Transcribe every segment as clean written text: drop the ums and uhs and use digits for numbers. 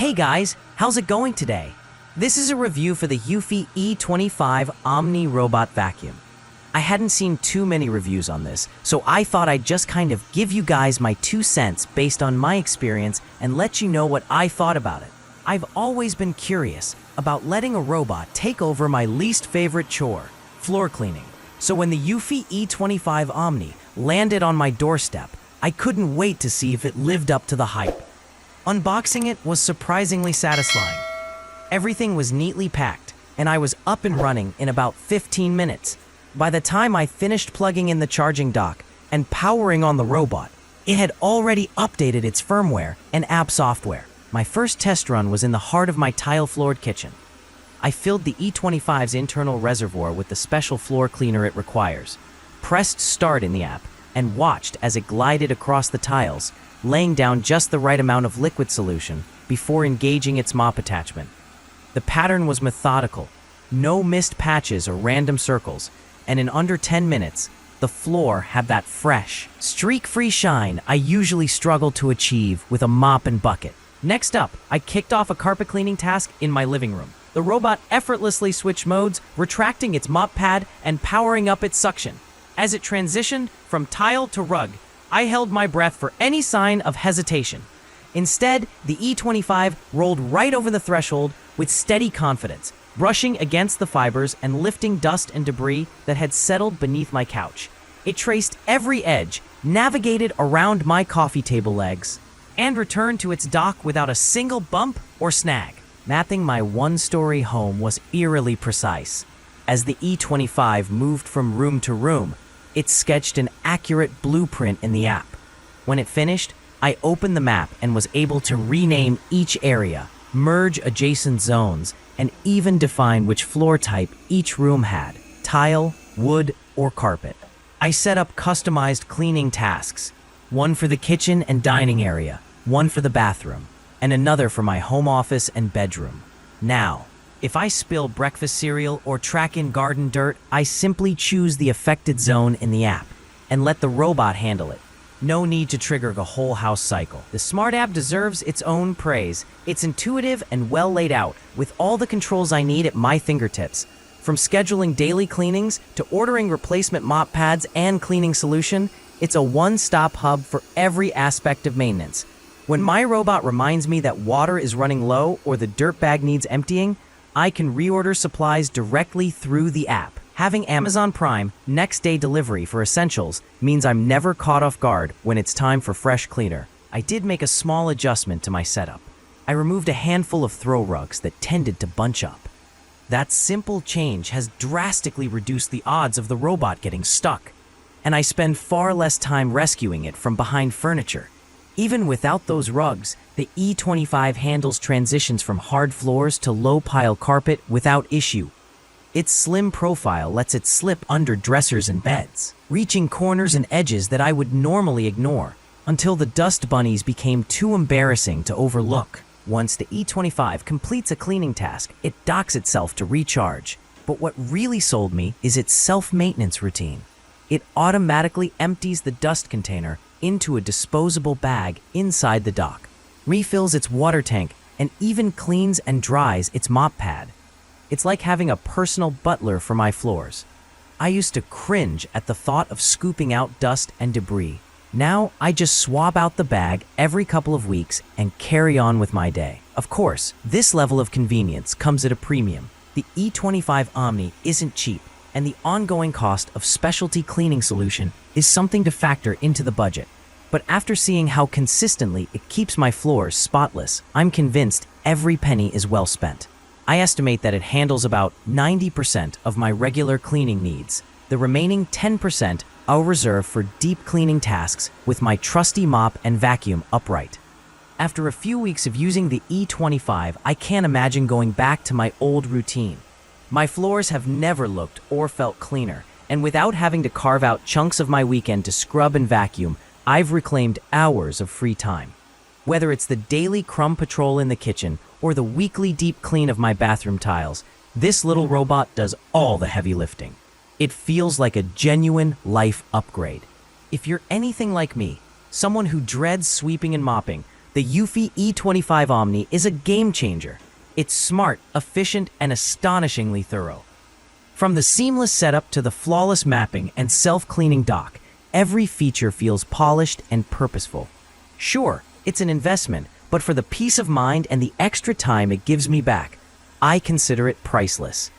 Hey guys, how's it going today? This is a review for the eufy E25 Omni robot vacuum. I hadn't seen too many reviews on this, so I thought I'd just kind of give you guys my 2 cents based on my experience and let you know what I thought about it. I've always been curious about letting a robot take over my least favorite chore, floor cleaning. So when the eufy E25 Omni landed on my doorstep, I couldn't wait to see if it lived up to the hype. Unboxing it was surprisingly satisfying. Everything was neatly packed, and I was up and running in about 15 minutes. By the time I finished plugging in the charging dock and powering on the robot, it had already updated its firmware and app software. My first test run was in the heart of my tile-floored kitchen. I filled the E25's internal reservoir with the special floor cleaner it requires, pressed start in the app, and watched as it glided across the tiles, laying down just the right amount of liquid solution before engaging its mop attachment. The pattern was methodical, no missed patches or random circles, and in under 10 minutes, the floor had that fresh, streak-free shine I usually struggle to achieve with a mop and bucket. Next up, I kicked off a carpet cleaning task in my living room. The robot effortlessly switched modes, retracting its mop pad and powering up its suction. As it transitioned from tile to rug, I held my breath for any sign of hesitation. Instead, the E25 rolled right over the threshold with steady confidence, brushing against the fibers and lifting dust and debris that had settled beneath my couch. It traced every edge, navigated around my coffee table legs, and returned to its dock without a single bump or snag. Mapping my one-story home was eerily precise. As the E25 moved from room to room, it sketched an accurate blueprint in the app. When it finished, I opened the map and was able to rename each area, merge adjacent zones, and even define which floor type each room had, tile, wood, or carpet. I set up customized cleaning tasks, one for the kitchen and dining area, one for the bathroom, and another for my home office and bedroom. Now, if I spill breakfast cereal or track in garden dirt, I simply choose the affected zone in the app and let the robot handle it. No need to trigger the whole house cycle. The smart app deserves its own praise. It's intuitive and well laid out, with all the controls I need at my fingertips. From scheduling daily cleanings to ordering replacement mop pads and cleaning solution, it's a one-stop hub for every aspect of maintenance. When my robot reminds me that water is running low or the dirt bag needs emptying, I can reorder supplies directly through the app. Having Amazon Prime next-day delivery for essentials means I'm never caught off guard when it's time for fresh cleaner. I did make a small adjustment to my setup. I removed a handful of throw rugs that tended to bunch up. That simple change has drastically reduced the odds of the robot getting stuck, and I spend far less time rescuing it from behind furniture. Even without those rugs, the E25 handles transitions from hard floors to low-pile carpet without issue. Its slim profile lets it slip under dressers and beds, reaching corners and edges that I would normally ignore, until the dust bunnies became too embarrassing to overlook. Once the E25 completes a cleaning task, it docks itself to recharge. But what really sold me is its self-maintenance routine. It automatically empties the dust container into a disposable bag inside the dock, refills its water tank, and even cleans and dries its mop pad. It's like having a personal butler for my floors. I used to cringe at the thought of scooping out dust and debris. Now I just swab out the bag every couple of weeks and carry on with my day. Of course, this level of convenience comes at a premium. The E25 Omni isn't cheap, and the ongoing cost of specialty cleaning solution is something to factor into the budget. But after seeing how consistently it keeps my floors spotless, I'm convinced every penny is well spent. I estimate that it handles about 90% of my regular cleaning needs. The remaining 10% I'll reserve for deep cleaning tasks with my trusty mop and vacuum upright. After a few weeks of using the E25, I can't imagine going back to my old routine. My floors have never looked or felt cleaner, and without having to carve out chunks of my weekend to scrub and vacuum, I've reclaimed hours of free time. Whether it's the daily crumb patrol in the kitchen or the weekly deep clean of my bathroom tiles, this little robot does all the heavy lifting. It feels like a genuine life upgrade. If you're anything like me, someone who dreads sweeping and mopping, The eufy E25 Omni is a game changer. It's smart, efficient, and astonishingly thorough. From the seamless setup to the flawless mapping and self-cleaning dock, every feature feels polished and purposeful. Sure, it's an investment, but for the peace of mind and the extra time it gives me back, I consider it priceless.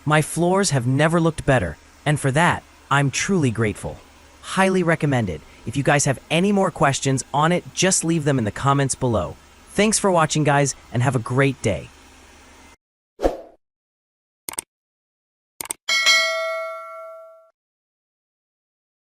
My floors have never looked better, and for that, I'm truly grateful. Highly recommended. If you guys have any more questions on it, just leave them in the comments below. Thanks for watching, guys, and have a great day.